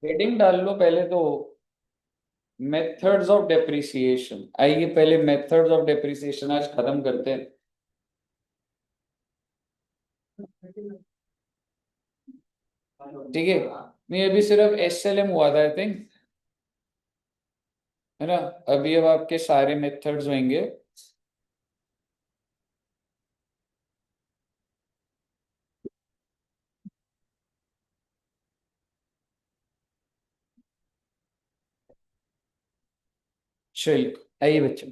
Heading डाल लो पहले तो। मेथड्स ऑफ डेप्रिसिएशन, आइए पहले मेथड्स ऑफ डेप्रिसिएशन आज खत्म करते हैं। ठीक है। नहीं, अभी सिर्फ एसएलएम हुआ था आई थिंक, है ना। अभी अब आपके सारे मेथड्स होंगे। चलिए, आइए बच्चों।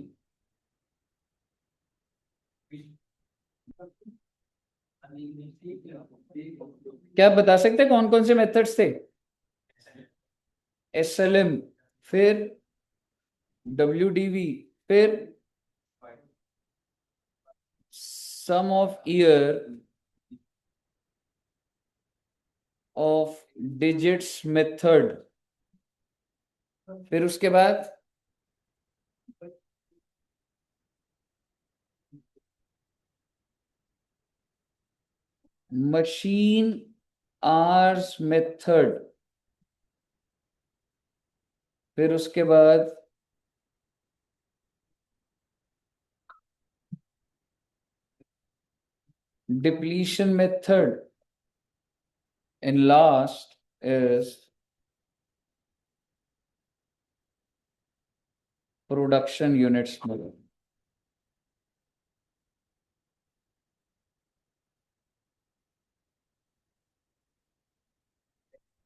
क्या आप बता सकते हैं कौन कौन से मेथड्स थे? एसएलएम, फिर डब्ल्यूडीवी, फिर sum of year of digits method, फिर उसके बाद मशीन आर्स मेथड, फिर उसके बाद depletion method, and last is production units method.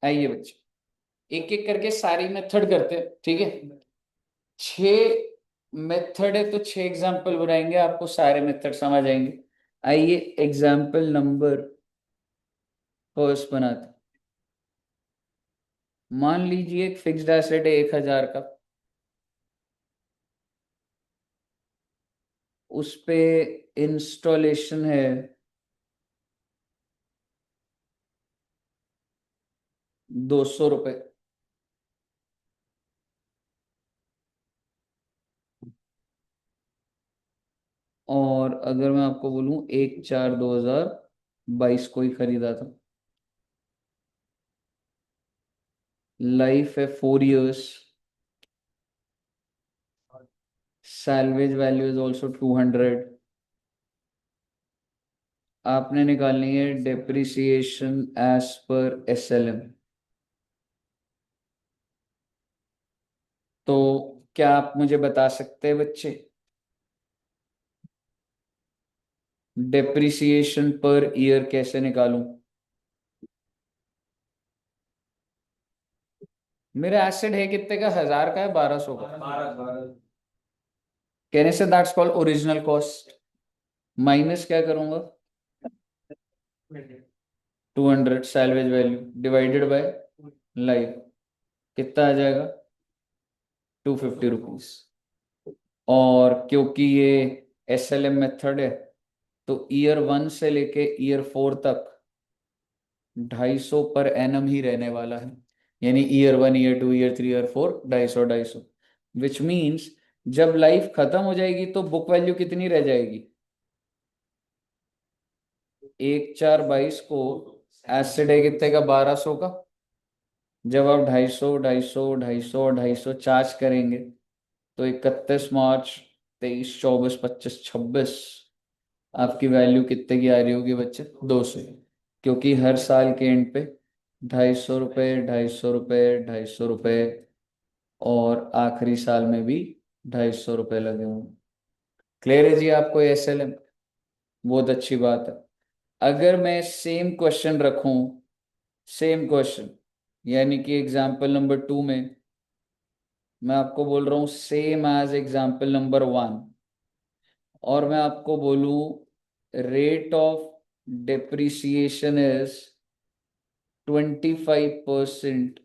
आइए बच्चे, एक एक करके सारी मेथड करते हैं, ठीक है। छह मेथड है तो छह एग्जाम्पल बनाएंगे, आपको सारे मेथड समझ आएंगे। आइए एग्जाम्पल नंबर फर्स्ट बनाते हैं। मान लीजिए एक फिक्स्ड एसेट है 1,000 का, उस पे इंस्टॉलेशन है 200 रुपये। और अगर मैं आपको बोलूं 1/4/2022 को ही खरीदा था, लाइफ है 4 years, salvage value is also 200। आपने निकालनी है डेप्रिसिएशन एज पर एसएलएम। तो क्या आप मुझे बता सकते हैं बच्चे, डेप्रिसिएशन पर ईयर कैसे निकालूं? मेरा एसेट है कितने का, 1,000 का है 1,200 का? कहने से that's called original cost. Minus क्या करूंगा, 200 salvage value divided by life, कितना आ जाएगा, 250 रुपीज। और क्योंकि ये एसएलएम मेथड है, तो ईयर 1 से लेके ईयर 4 तक 250 पर एनम ही रहने वाला है। यानी year 1, year 2, year 3, year 4, 250 250। Which means जब लाइफ खत्म हो जाएगी तो बुक वैल्यू कितनी रह जाएगी? 1/4/22 को एसिड है कितने का, 1,200 का। जब आप 250 250 250 और 250 चार्ज करेंगे तो 31 मार्च 23 24 25 26 आपकी वैल्यू कितने की आ रही होगी बच्चे, 200। क्योंकि हर साल के एंड पे 250 रुपये 250 रुपये 250 रुपये, और आखिरी साल में भी 250 रुपये लगे होंगे। क्लियर है जी आपको एसएलएम? बहुत अच्छी बात है। अगर मैं सेम क्वेश्चन रखूं, सेम क्वेश्चन, यानी कि एग्जाम्पल नंबर 2 में मैं आपको बोल रहा हूँ सेम एज एग्जाम्पल नंबर 1, और मैं आपको बोलूं rate of depreciation is 25%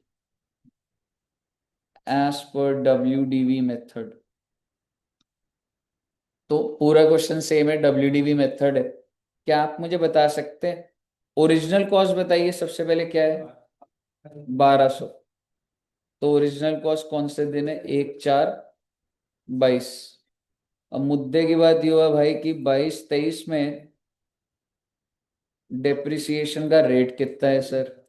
as per WDV method. तो पूरा क्वेश्चन सेम है, WDV मेथड है। क्या आप मुझे बता सकते हैं ओरिजिनल कॉस्ट बताइए सबसे पहले क्या है? 1,200। तो ओरिजिनल कॉस्ट कौन से दिन है, 1/4/22। अब मुद्दे की बात ये हुआ भाई कि 22 23 में डेप्रिसिएशन का रेट कितना है सर?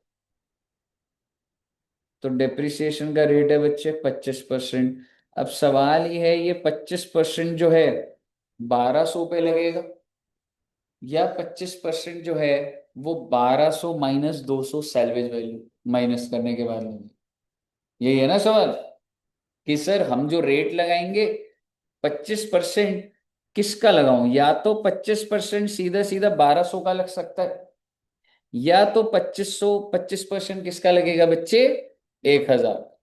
तो डिप्रिसिएशन का रेट है बच्चे 25%। अब सवाल ये है, ये 25% जो है 1200 पे लगेगा, या 25% जो है वो 1200 माइनस 200 सैलवेज वैल्यू माइनस करने के बाद लगेगा। यही है ना सवाल, कि सर हम जो रेट लगाएंगे 25% किसका लगाऊं? या तो 25% सीधा सीधा 1200 का लग सकता है, या तो 25% किसका लगेगा बच्चे? 1000।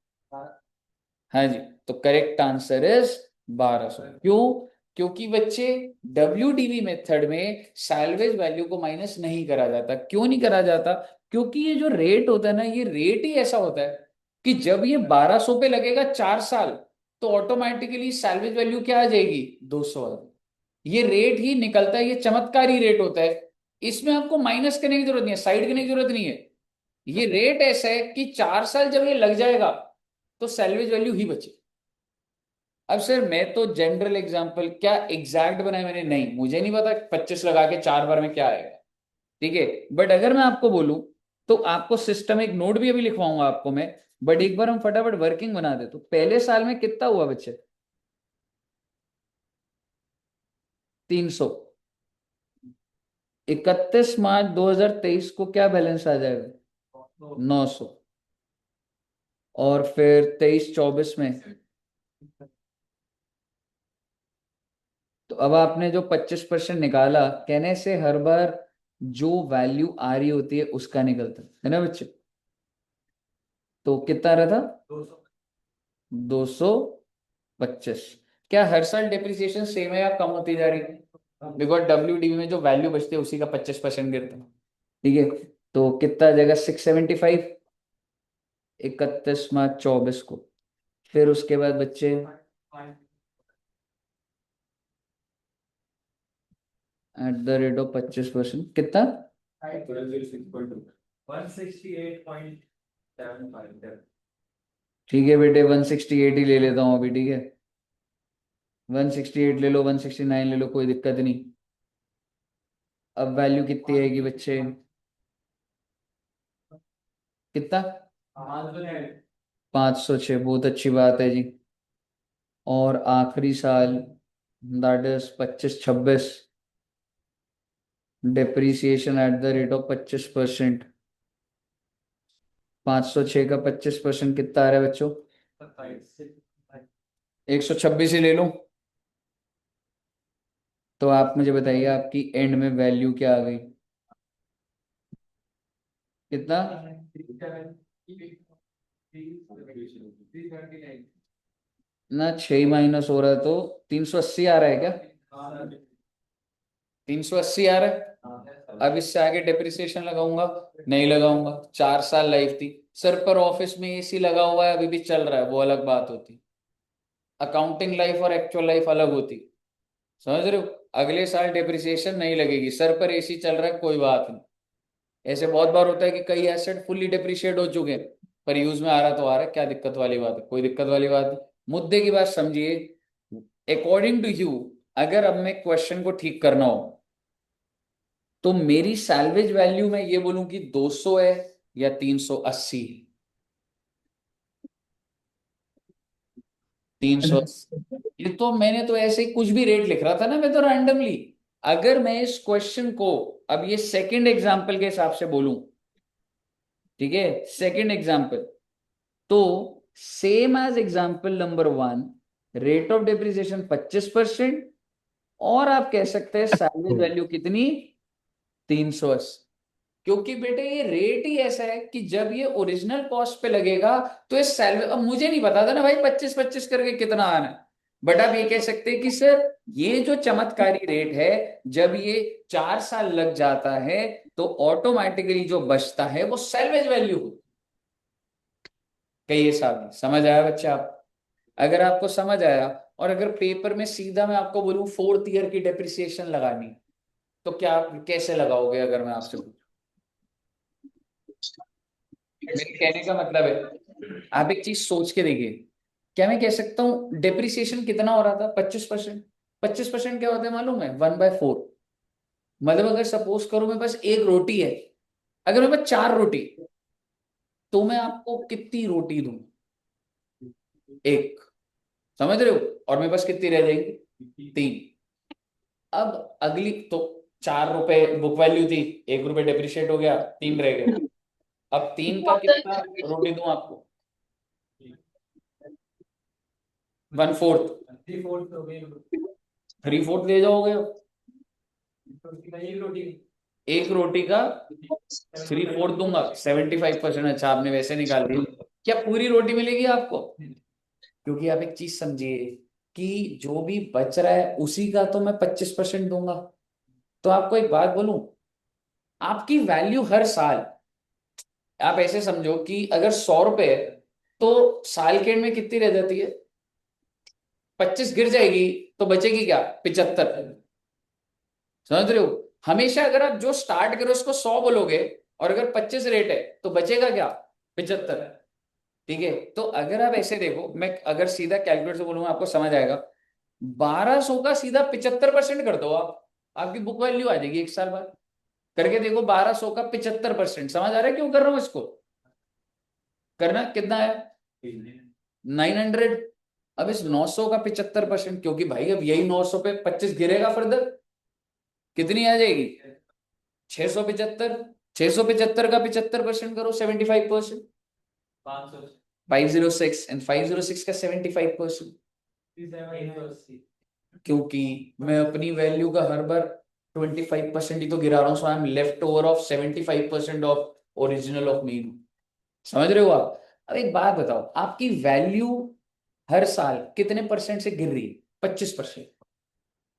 हाँ जी, तो करेक्ट आंसर इज 1200। क्यों? क्योंकि बच्चे WDV मेथड में सैल्वेज वैल्यू को माइनस नहीं करा जाता। क्यों नहीं करा जाता? क्योंकि ये जो रेट होता है ना, ये रेट ही ऐसा होता है कि जब ये 1200 पे लगेगा 4 साल, तो ऑटोमेटिकली सैल्वेज वैल्यू क्या आ जाएगी? 200 आ जाएगी। ये रेट ही निकलता है, ये चमत्कारी रेट होता है। इसमें आपको माइनस करने की जरूरत नहीं है, साइड करने की जरूरत नहीं है। ये रेट ऐसा है कि 4 साल जब ये लग जाएगा तो सैल्वेज वैल्यू ही बचे। अब सर मैं तो जनरल एग्जांपल, क्या एग्जैक्ट बनाया मैंने? नहीं, मुझे नहीं पता 25 लगा के 4 बार में क्या आएगा। ठीक है, बट अगर मैं आपको बोलूं तो आपको सिस्टम, एक नोट भी अभी लिखवाऊंगा आपको मैं, बट एक बार हम फटाफट वर्किंग बना दे। तो पहले साल में कितना हुआ बच्चे? 300। 31 मार्च 2023 को क्या बैलेंस आ जाएगा? 900। और फिर 23-24 में, तो अब आपने जो 25% निकाला, कहने से हर बार जो वैल्यू आ रही होती है उसका निकलता है ना बच्चे? तो कितना आ रहा था? 225। क्या हर साल डिप्रिसिएशन सेम है या कम होती जा रही है? बिकॉज WDV में जो वैल्यू बचती है उसी का 25% गिरता है। ठीक है, तो कितना आ जाएगा? 675। 31 मार्च 24 को। फिर उसके बाद बच्चे एट द रेट ऑफ 25% कितना? 168.75। ठीक है बेटे, 168 ही ले लेता हूँ अभी। ठीक है, 168 ले लो, 169 ले लो, कोई दिक्कत नहीं। अब वैल्यू कितनी आएगी बच्चे? कितना? 506। बहुत अच्छी बात है जी। और आखिरी साल, that is 25-26, depreciation at the rate of 25%। 506 का 25% कितना आ रहा है बच्चों? 126 ही ले लो। तो आप मुझे बताइए, आपकी एंड में वैल्यू क्या आ गई? कितना? ना 6 माइनस हो रहा है तो 380 आ रहा है क्या? 380 आ रहा है। अब इससे आगे डिप्रिसिएशन लगाऊंगा? नहीं लगाऊंगा, 4 साल लाइफ थी। सर पर ऑफिस में AC लगा हुआ है, अभी भी चल रहा है, वो अलग बात होती। अकाउंटिंग लाइफ और एक्चुअल लाइफ अलग होती। समझ रहे हो? अगले साल डिप्रिसिएशन नहीं लगेगी, सर पर AC चल रहा है, कोई बात नहीं। ऐसे बहुत बार होता है कि कई एसेट फुल्ली डिप्रिशिएट हो चुके हैं, पर यूज में आ रहा तो आ रहा है, क्या दिक्कत वाली बात है? कोई दिक्कत वाली बात नहीं। मुद्दे की बात समझिए। अकॉर्डिंग टू यू, अगर अब मैं क्वेश्चन को ठीक करना हो, तो मेरी सैल्वेज वैल्यू में ये बोलूं कि 200 है या 380? 300। ये तो मैंने तो ऐसे ही कुछ भी रेट लिख रहा था ना, मैं तो रैंडमली। अगर मैं इस क्वेश्चन को अब ये सेकंड एग्जांपल के हिसाब से बोलूं, ठीक है, सेकंड एग्जांपल, तो same as example number 1, rate of depreciation 25%, और आप कह सकते हैं सैलरी वैल्यू कितनी? 380। क्योंकि बेटे ये रेट ही ऐसा है कि जब ये ओरिजिनल कॉस्ट पे लगेगा तो ये सैलरी, अब मुझे नहीं पता था ना भाई 25-25 करके कितना आना है, बट आप ये कह सकते हैं कि सर ये जो चमत्कारी रेट है, जब ये 4 साल लग जाता है तो ऑटोमेटिकली जो बचता है वो सैलवेज वैल्यू। कहिए साहब, समझ आया बच्चा आप? अगर आपको समझ आया, और अगर पेपर में सीधा मैं आपको बोलूं 4th ईयर की डेप्रिसिएशन लगानी, तो क्या आप कैसे लगाओगे? अगर मैं आपसे पूछूं, मेरे कहने का मतलब है, आप एक चीज सोच के देखिए। क्या मैं कह सकता हूँ डेप्रिसिएशन कितना हो रहा था? 25%। 25% क्या होता है मालूम है? 1/4। मतलब अगर सपोज करो मेरे पास एक रोटी है, अगर मेरे पास 4 रोटी, तो मैं आपको कितनी रोटी दूं? एक। समझ रहे हो? और मेरे पास कितनी रह जाएगी? तीन। अब अगली तो 4 रुपए बुक वैल्यू थी, 1 रुपए डेप्रिशिएट हो गया, तीन रह गए। अब तीन का कितना रोटी दूं आपको? 1/4। 3/4 ले जाओगे? एक रोटी का 3/4 दूंगा, 75%। अच्छा, आपने वैसे निकाल दिया। क्या पूरी रोटी मिलेगी आपको? क्योंकि आप एक चीज समझिए कि जो भी बच रहा है उसी का तो मैं 25% दूंगा। तो आपको एक बात बोलूं, आपकी वैल्यू हर साल, आप ऐसे समझो कि अगर 100 रुपए है तो साल के एंड में कितनी रह जाती है? 25 गिर जाएगी तो बचेगी क्या? 75। समझ रहे हो? हमेशा अगर आप जो स्टार्ट करो उसको 100 बोलोगे, और अगर 25 रेट है तो बचेगा क्या? 75। ठीक है, तो अगर आप ऐसे देखो, मैं अगर सीधा कैलकुलेटर से बोलूंगा आपको समझ आएगा। 1200 का सीधा 75% कर दो आप, आपकी बुक वैल्यू आ जाएगी एक साल बाद। करके देखो, 1200 का 75%। समझ आ रहा है क्यों कर रहा हूं इसको? करना कितना है? 900। अब इस 900 का 75%, क्योंकि भाई अब यही 900 पे 25 गिरेगा फर्दर, कितनी आ जाएगी? 675। 675 का 75% करो, 75%। 506, एंड 506 का 75%। क्योंकि मैं अपनी वैल्यू का हर बार 25% ही तो गिरा रहा हूँ, so I am left over of 75% of original of me. समझ रहे हो आप? अब एक बात बताओ, आपकी वैल्यू हर साल कितने परसेंट से गिर रही है? 25%।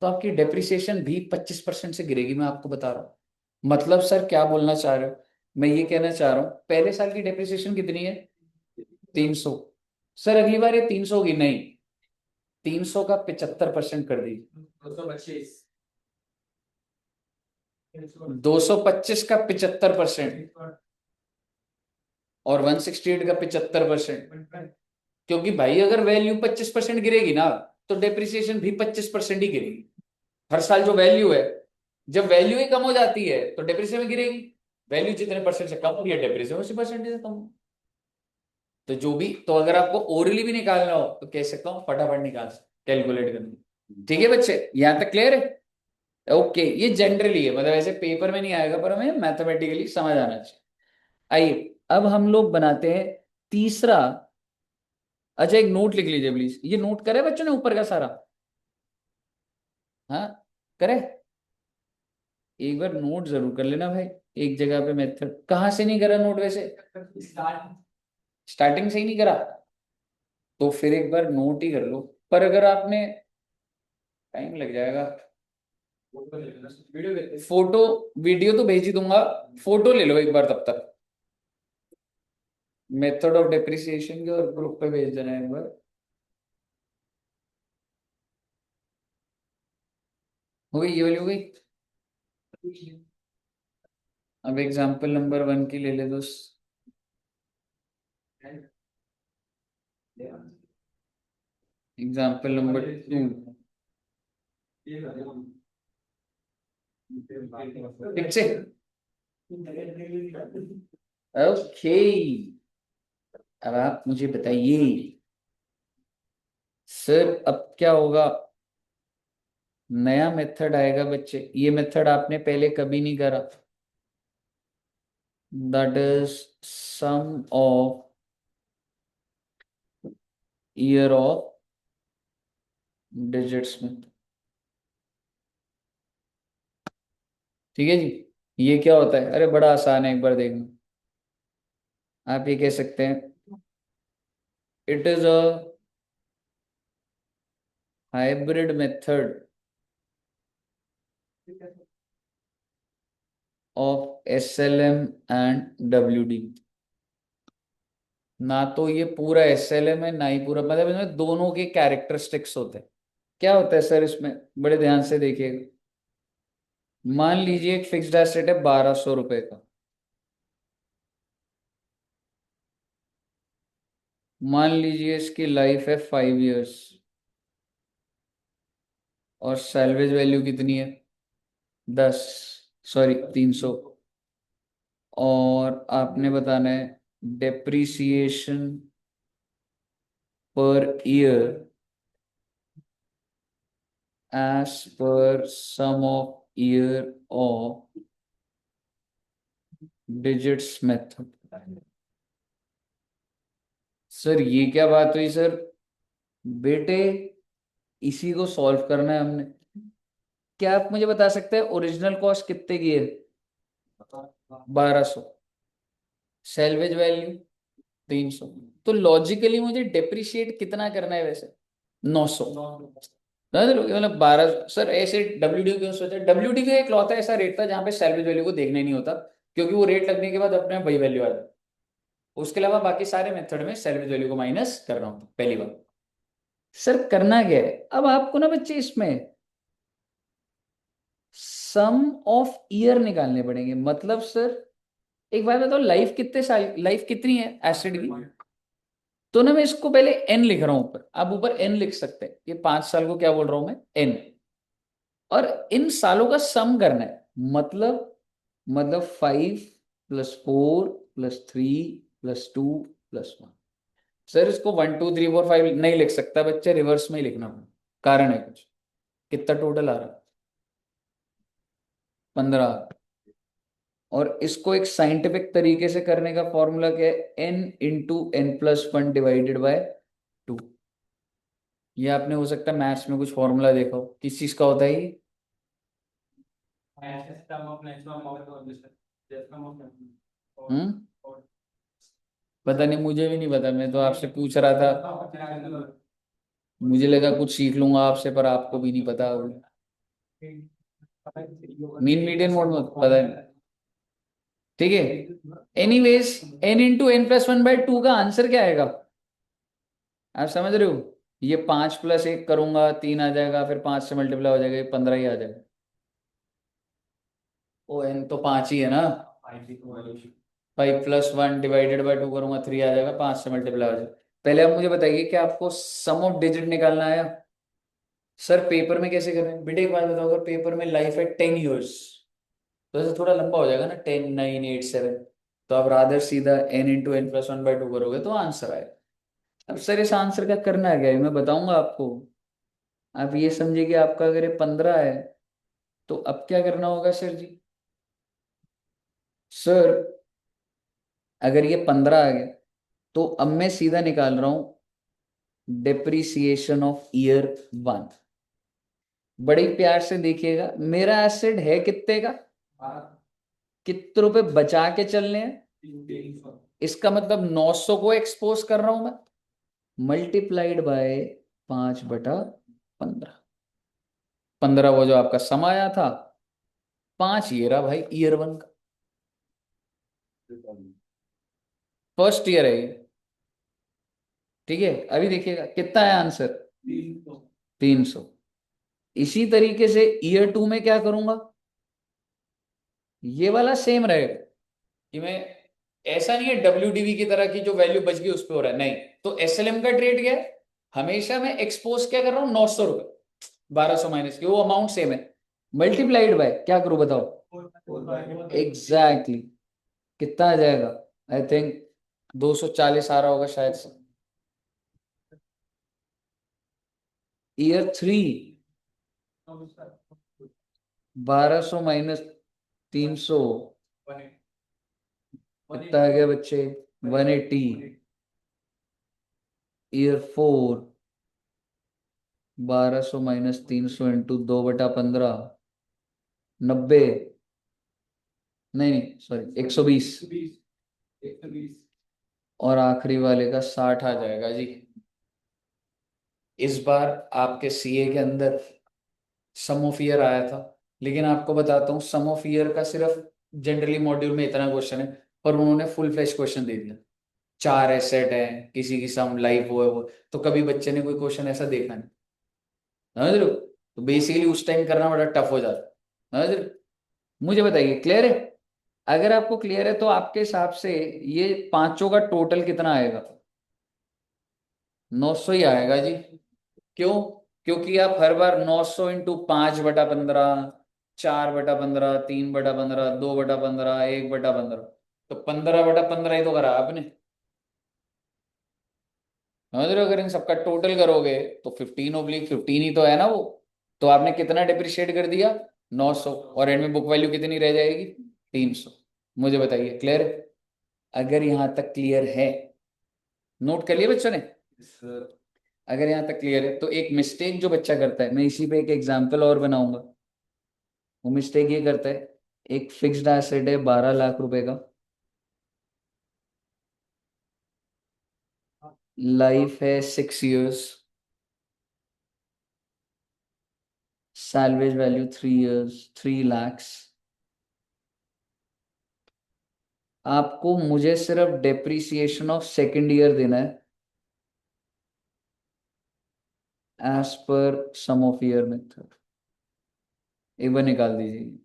तो आपकी डेप्रिसिएशन भी 25% से गिरेगी, मैं आपको बता रहा हूँ। मतलब सर क्या बोलना चाह रहे हो? मैं ये कहना चाह रहा हूँ, पहले साल की डेप्रिसिएशन कितनी है? 300। सर अगली बार ये 300 होगी? नहीं, 300 का 75% कर दीजिए। 225 का 75%, और 168 का 75%। क्योंकि भाई अगर वैल्यू 25% गिरेगी ना, तो डेप्रिसिएशन भी 25% ही गिरेगी। हर साल जो वैल्यू है, जब वैल्यू ही कम हो जाती है तो डेप्रिसिएशन गिरेगी। वैल्यू जितने परसेंट से कम हो रही है, डेप्रिसिएशन उसी परसेंटेज से कम हो। तो जो भी, तो अगर आपको ओरली भी निकालना हो तो कह सकता हूँ फटाफट निकाल सकते, कैलकुलेट करनी। ठीक है बच्चे, यहां तक क्लियर है? ओके, ये जनरली है, मतलब ऐसे पेपर में नहीं आएगा, पर हमें मैथमेटिकली समझ आना चाहिए। आइए अब हम लोग बनाते हैं तीसरा। अच्छा, एक नोट लिख लीजिए प्लीज। ये नोट करे बच्चों ने ऊपर का सारा? हाँ, करे। एक बार नोट जरूर कर लेना भाई। एक जगह पे मेथड कहाँ से नहीं करा नोट वैसे? स्टार्टिंग से ही नहीं करा? तो फिर एक बार नोट ही कर लो। पर अगर आपने, टाइम लग जाएगा। फोटो, वीडियो तो भेज ही दूंगा, फोटो ले लो एक बार तब तक। मेथड ऑफ डेप्रिसिएशन के, और ग्रुप पे भेज देना एक बार। हो गई, ये वाली हो गई। अब एग्जाम्पल नंबर 1 की ले ले दोस्त। Example number 2। ठीक से? ओके, अब आप मुझे बताइए सर, अब क्या होगा? नया मेथड आएगा बच्चे, ये मेथड आपने पहले कभी नहीं करा। That is sum of year of digits में। ठीक है जी। ये क्या होता है? अरे बड़ा आसान है, एक बार देखना। आप ये कह सकते हैं, it is a hybrid method of SLM and WD। ना तो ये पूरा SLM है, ना ही पूरा, मतलब इसमें दोनों के कैरेक्टरिस्टिक्स होते हैं। क्या होता है सर इसमें? बड़े ध्यान से देखिएगा। मान लीजिए एक फिक्स्ड एसेट है 1200 रुपए का। मान लीजिए इसकी लाइफ है 5 इयर्स, और सैलवेज वैल्यू कितनी है? 10, सॉरी 300। और आपने बताना है depreciation per year as per sum of year of digits method। Sir ये क्या बात हुई सर? बेटे इसी को सॉल्व करना है हमने। क्या आप मुझे बता सकते हैं ओरिजिनल कॉस्ट कितने की है? 1200। Salvage value 300। तो लॉजिकली मुझे डेप्रिशिएट कितना करना है वैसे? 900। मतलब 12। सर ऐसे डब्ल्यूडी क्यों सोचा? डब्ल्यूडी का एक लौता ऐसा रेट था जहां पे सैलवेज वैल्यू को देखना ही नहीं होता, क्योंकि वो रेट लगने के बाद अपने आप वही वैल्यू आ जाती। उसके अलावा बाकी सारे मेथड में सैलवेज वैल्यू को माइनस कर रहा हूँ पहली बार। सर करना क्या है अब आपको ना बच्चे, इसमें सम ऑफ ईयर निकालने पड़ेंगे। मतलब सर एक बात बताओ, लाइफ कितने साल, लाइफ कितनी है एसिड की? तो ना मैं इसको पहले एन लिख रहा हूं ऊपर, आप ऊपर एन लिख सकते हैं। ये 5 साल को क्या बोल रहा हूं मैं? एन। और इन सालों का सम करना है। मतलब 5 + 4 + 3 + 2 + 1। सर इसको 1 2 3 4 5 नहीं लिख सकता बच्चे, रिवर्स में ही लिखना पड़ेगा। कारण है कुछ। कितना टोटल आ रहा है? 15। और इसको एक साइंटिफिक तरीके से करने का फॉर्मूला क्या है? n × n+1 divided by 2। ये आपने हो सकता है मैथ्स में कुछ फॉर्मूला देखा हो, किस चीज का होता है ये? हम्म। पता नहीं, मुझे भी नहीं पता, मैं तो आपसे पूछ रहा था। मुझे लगा कुछ सीख लूंगा आपसे, पर आपको भी नहीं पता। मीन मीडियन मोड में पता नहीं। ठीक है। एनीवेज, n × n+1/2 का आंसर क्या आएगा? आप समझ रहे हो? ये 5 + 1 करूंगा 3 आ जाएगा, फिर 5 से मल्टीप्लाई हो जाएगा, 15 ही आ जाएगा। ओ एन तो 5 ही है ना। 5 + 1 डिवाइडेड बाय 2 करूंगा 3 आ जाएगा, 5 से मल्टीप्लाई हो जाएगा। पहले आप मुझे बताइए कि आपको सम ऑफ डिजिट निकालना आया? सर पेपर में कैसे करें बेटे, एक बात बताओ, अगर पेपर में लाइफ है 10 years, तो ऐसे थोड़ा लंबा हो जाएगा ना, 10 9 8 7। तो आप रादर सीधा n × n+1/2 करोगे तो आंसर आएगा। अब सर इस आंसर का करना है क्या है, मैं बताऊंगा आपको। आप ये समझिए कि आपका अगर ये 15 है, तो अब क्या करना होगा सर जी? सर अगर ये 15 आ गया, तो अब मैं सीधा निकाल रहा हूं डेप्रिसिएशन ऑफ ईयर 1। बड़े प्यार से देखिएगा, मेरा एसिड है कितने का? कितने रुपए बचा के चलने हैं? इसका मतलब 900 को एक्सपोज कर रहा हूं मैं, मल्टीप्लाइड बाय 5/15। 15 वो जो आपका सम आया था, 5 ये रहा भाई ईयर 1 का। फर्स्ट ईयर है ये। ठीक है, अभी देखिएगा कितना है आंसर? 300। इसी तरीके से ईयर 2 में क्या करूंगा? ये वाला सेम रहेगा कि मैं, ऐसा नहीं है डब्ल्यूडीवी की तरह की जो वैल्यू बच गई उस पर हो रहा है, नहीं। तो एसएलएम का ट्रेड क्या है? हमेशा मैं एक्सपोज क्या कर रहा हूँ? 900 रुपए, 1200 माइनस की वो अमाउंट सेम है, मल्टीप्लाइड बाय क्या करूं बताओ? एग्जैक्टली। कितना आ जाएगा? आई थिंक 240 आ रहा होगा शायद से। ईयर 3 1200 - 300 कितना आ गया बच्चे? 180। Year 4 1200 - 300 into 2/15, 90। नहीं नहीं सॉरी, 120। और आखिरी वाले का 60 आ जाएगा जी। इस बार आपके सीए के अंदर सम ऑफ ईयर आया था, लेकिन आपको बताता हूँ सम ऑफ ईयर का सिर्फ जनरली मॉड्यूल में इतना क्वेश्चन है, पर उन्होंने फुल फ्लैश क्वेश्चन दे दिया। 4 एसेट है, किसी की सम लाइफ वो है वो, तो कभी बच्चे ने कोई क्वेश्चन ऐसा देखा नहीं। समझ रहे हो? तो बेसिकली उस टाइम करना बड़ा टफ हो जाता है। समझ रहे हो? मुझे बताइए क्लियर है? अगर आपको क्लियर है तो आपके हिसाब से ये पांचों का टोटल कितना आएगा? 900 ही आएगा जी। क्यों? क्योंकि आप हर बार 900 इंटू 5/15, 4/15, 3/15, 2/15, 1/15, तो 15/15 ही तो करा आपने, समझ रहे हो? अगर इन सबका टोटल करोगे तो 15/15 ही तो है ना वो। तो आपने कितना डिप्रिशिएट कर दिया? 900। और एंड में बुक वैल्यू कितनी रह जाएगी? 300। मुझे बताइए, क्लियर है? अगर यहां तक क्लियर है, नोट कर लिया बच्चों ने? अगर यहां तक क्लियर है तो एक मिस्टेक जो बच्चा करता है, मैं इसी पे एक एग्जांपल और बनाऊंगा। वो मिस्टेक ये करता है, एक फिक्स्ड एसेट है 12 लाख रुपए का, लाइफ है 6 years, salvage value 3 years, 3 lakhs। आपको मुझे सिर्फ डेप्रिसिएशन ऑफ सेकेंड ईयर देना है as per some of year method. एक बार निकाल दीजिए।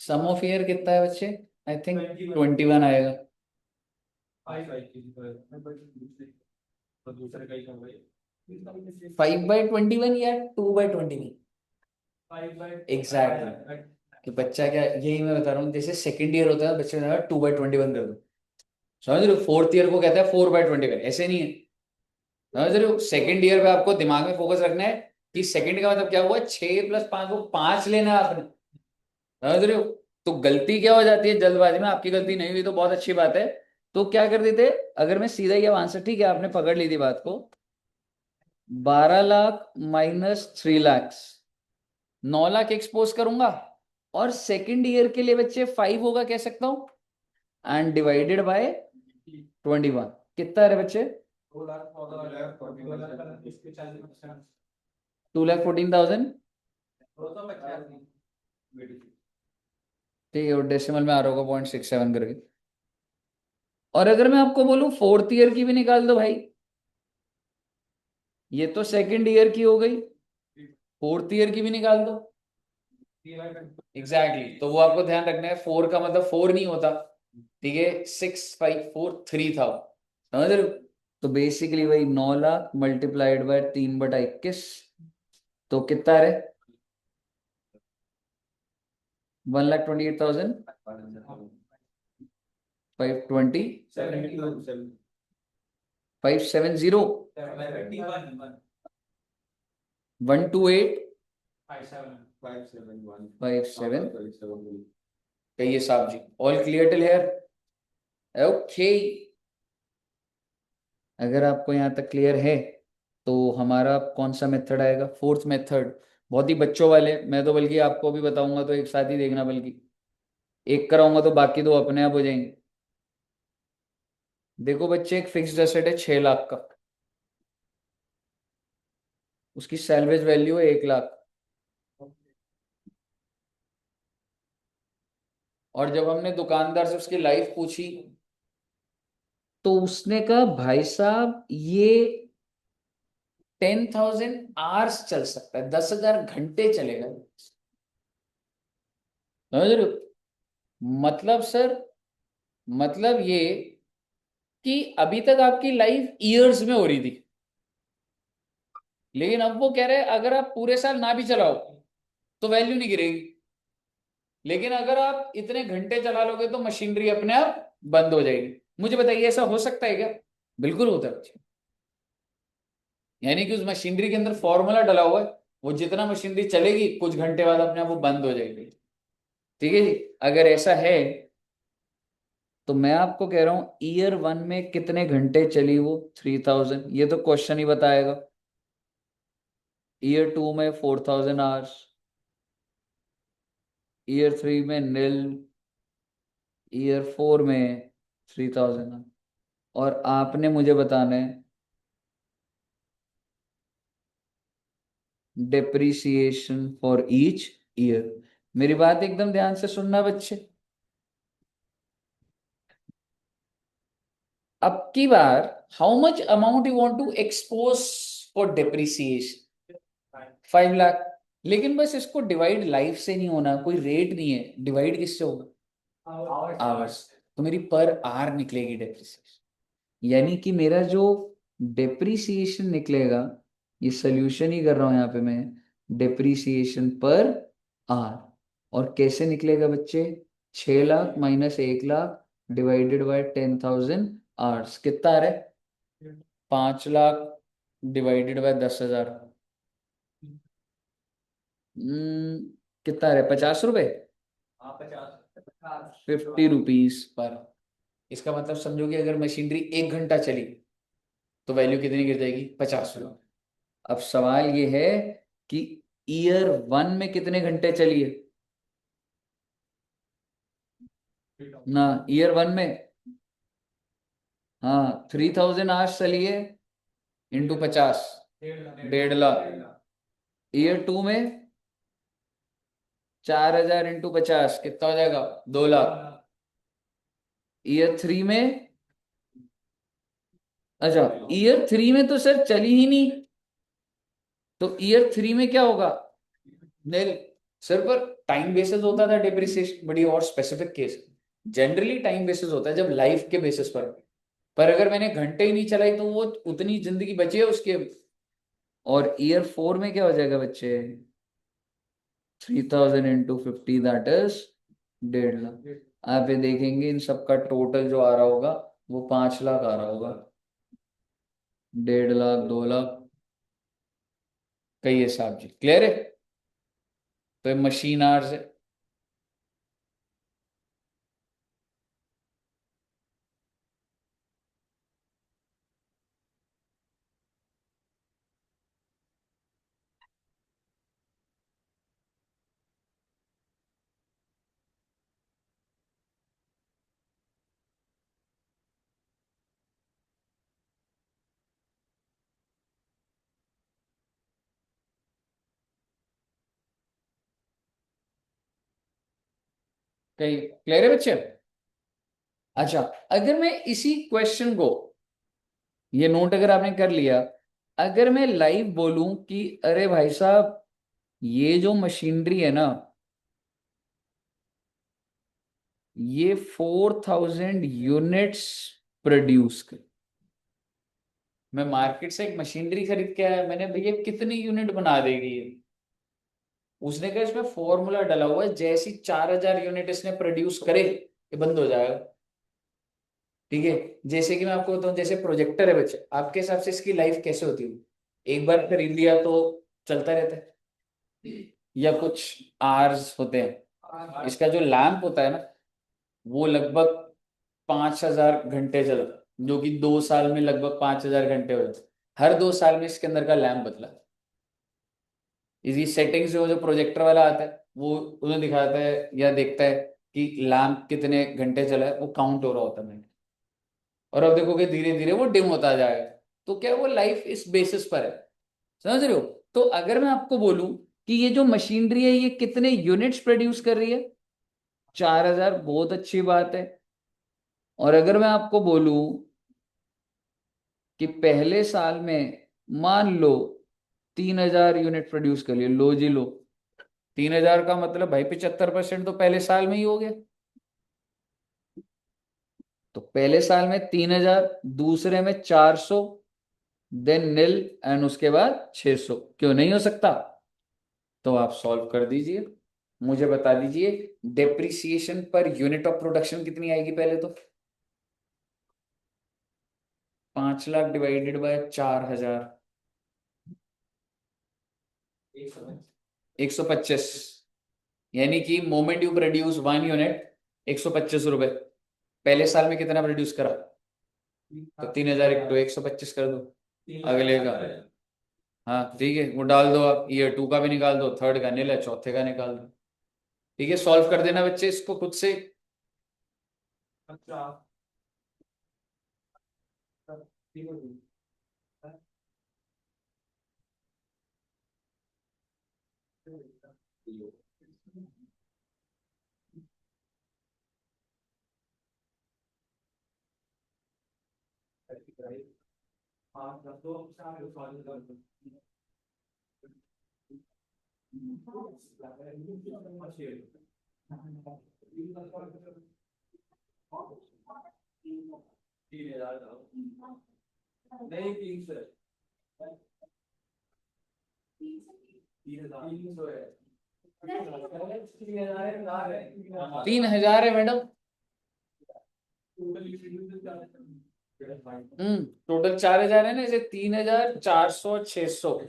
सम ऑफ ईयर कितना है बच्चे? आई थिंक 21 आएगा। 5/21 या 2/21? एग्जैक्टली। कि बच्चा क्या, यही मैं बता रहा हूँ, जैसे सेकंड ईयर होता है बच्चे ने 2/21 कर दो। समझ रहे हो? फोर्थ ईयर को कहता है 4/21, ऐसे नहीं है। समझ रहे हो? सेकंड ईयर पे आपको दिमाग में फोकस रखना है कि सेकंड का मतलब क्या हुआ, 6 + 5 को 5 लेना है आपने। समझ रहे हो? तो गलती क्या हो जाती है जल्दबाजी में, आपकी गलती नहीं हुई तो बहुत अच्छी बात है। तो क्या कर देते, अगर मैं सीधा ही अब आंसर, ठीक है आपने पकड़ ली थी बात को, 12 लाख -3 lakhs, 9 लाख एक्सपोज करूंगा। और सेकंड ईयर के लिए बच्चे 5 होगा कह सकता हूं, एंड डिवाइडेड बाय 21। कितना है बच्चे? 2,14,000। ठीक है, और डेसिमल में आ रहा होगा 0.67 करके। और अगर मैं आपको बोलूं फोर्थ ईयर की भी निकाल दो भाई, ये तो सेकंड ईयर की हो गई, फोर्थ ईयर की भी निकाल दो। Exactly exactly। तो वो आपको ध्यान रखना है, 4 का मतलब 4 नहीं होता। ठीक है, 6,543 था वो। समझ रहे हो? तो बेसिकली वही 9 लाख मल्टीप्लाइड बाय 3/21, तो कितना है? 1,28,520। 570। 128। 57। कहिए साहब जी, all clear till here? Okay. अगर आपको यहाँ तक क्लियर है तो हमारा कौन सा मेथड आएगा? Fourth method. बहुत ही बच्चों वाले, मैं तो बल्कि आपको भी बताऊंगा तो एक साथ ही देखना, बल्कि एक कराऊंगा तो बाकी दो अपने आप हो जाएंगे। देखो बच्चे, एक फिक्स्ड एसेट है 6 लाख का, उसकी सैलवेज वैल्यू है 1 लाख। और जब हमने दुकानदार से उसकी लाइफ पूछी तो उसने कहा भाई साहब ये 10,000 आवर्स चल सकता है, 10,000 घंटे चलेगा। समझ रहे हो? मतलब सर, मतलब ये कि अभी तक आपकी लाइफ ईयर्स में हो रही थी, लेकिन अब वो कह रहे हैं अगर आप पूरे साल ना भी चलाओ तो वैल्यू नहीं गिरेगी, लेकिन अगर आप इतने घंटे चला लोगे तो मशीनरी अपने आप बंद हो जाएगी। मुझे बताइए, ऐसा हो सकता है क्या? बिल्कुल होता है बच्चे। यानी कि उस मशीनरी के अंदर फॉर्मूला डला हुआ है, वो जितना मशीनरी चलेगी कुछ घंटे बाद अपने आप वो बंद हो जाएगी। ठीक है जी। अगर ऐसा है तो मैं आपको कह रहा हूं ईयर 1 में कितने घंटे चली वो? 3,000, ये तो क्वेश्चन ही बताएगा। ईयर 2 में 4,000 आवर्स, ईयर 3 में नील, ईयर 4 में 3,000। और आपने मुझे बताना है डेप्रिसिएशन फॉर ईच ईयर। मेरी बात एकदम ध्यान से सुनना बच्चे। अब की बार how much amount you want to expose for depreciation? 5 lakh. लेकिन बस इसको डिवाइड लाइफ से नहीं होना, कोई रेट नहीं है, डिवाइड किससे होगा? आवर्स। तो मेरी पर आवर निकलेगी डेप्रिसिएशन, यानी कि मेरा जो डेप्रिसिएशन निकलेगा, ये सोल्यूशन ही कर रहा हूं यहाँ पे मैं, डेप्रिसिएशन पर आवर। और कैसे निकलेगा बच्चे? 6 lakh minus 1 lakh divided by 10,000 hours, कितना आ रहा है? 5 लाख डिवाइडेड बाय 10,000। कितना आ रहा है? 50 रुपए। 50 रुपीज पर। इसका मतलब समझो कि अगर मशीनरी 1 घंटा चली तो वैल्यू कितनी गिर जाएगी? 50 रुपये। अब सवाल ये है कि ईयर 1 में कितने घंटे चली है ना? ईयर 1 में, हाँ, 3,000 आवर्स चली है, इंटू 50, 1.5 लाख। ईयर 2 में 4,000 इंटू 50 कितना हो जाएगा? 2 लाख। ईयर 3 में, अच्छा, ईयर 3 में तो सर चली ही नहीं, तो ईयर 3 में क्या होगा? नहीं सर, पर टाइम बेसिस होता था डिप्रिसिएशन, बड़ी और specific case. Generally time basis होता है जब लाइफ के बेसिस पर अगर मैंने घंटे ही नहीं चलाई तो वो उतनी जिंदगी बची है उसके। और ईयर 4 में क्या हो जाएगा बच्चे? 3,000 इंटू 50, दैट इज 1.5 लाख। आप ये देखेंगे इन सबका टोटल जो आ रहा होगा वो 5 लाख आ रहा होगा। 1.5 लाख, 2 लाख, कई हिसाब जी, क्लियर है? तो ये मशीन आवर्स है। कई क्लियर है बच्चे? अच्छा, अगर मैं इसी क्वेश्चन को, ये नोट अगर आपने कर लिया, अगर मैं लाइव बोलूं कि अरे भाई साहब, ये जो मशीनरी है ना, ये 4,000 यूनिट्स प्रोड्यूस कर, मैं मार्केट से एक मशीनरी खरीद के आया, मैंने, भैया कितनी यूनिट बना देगी ये? उसने कहा इसमें फॉर्मूला डला हुआ है, जैसी 4,000 यूनिट इसने प्रोड्यूस करे ये बंद हो जाएगा। ठीक है। जैसे कि मैं आपको बताऊं, जैसे प्रोजेक्टर है बच्चे, आपके हिसाब से इसकी लाइफ कैसे होती है? एक बार खरीद लिया तो चलता रहता है, या कुछ आर्स होते हैं? इसका जो लैंप होता है ना, वो लगभग 5,000 घंटे चलता, जो कि 2 साल में लगभग 5,000 घंटे हो जाते। हर 2 साल में इसके अंदर का लैंप बदला। इसी सेटिंग्स जो प्रोजेक्टर वाला आता है वो उन्हें दिखाता है या देखता है कि लैंप कितने घंटे चला है, वो काउंट हो रहा होता है। और अब देखोगे धीरे धीरे वो डिम होता जाएगा। तो क्या वो लाइफ इस बेसिस पर है? समझ रहे हो? तो अगर मैं आपको बोलूं कि ये जो मशीनरी है ये कितने यूनिट्स प्रोड्यूस कर रही है, 4,000, बहुत अच्छी बात है। और अगर मैं आपको बोलूं कि पहले साल में मान लो 3,000 यूनिट प्रोड्यूस कर लिए, लो जी लो, 3,000 का मतलब भाई 75% तो पहले साल में ही हो गया। तो पहले साल में 3,000, दूसरे में 400, देन नील, एंड उसके बाद 600। क्यों नहीं हो सकता? तो आप सॉल्व कर दीजिए, मुझे बता दीजिए depreciation per unit of production कितनी आएगी पहले तो? 5 लाख डिवाइडेड बाय 4,000, 125। यानी कि मोमेंट यू प्रोड्यूस 1 यूनिट, 125 रुपए। पहले साल में कितना प्रोड्यूस करा? तो 3,000 एक 125 कर दो अगले का। हाँ ठीक है, वो डाल दो आप, ईयर 2 का भी निकाल दो, थर्ड का नील है, चौथे का निकाल दो। ठीक है, सॉल्व कर देना बच्चे इसको खुद से। 3,000 है मैडम। टोटल 4,000 है ना, इसे 3,400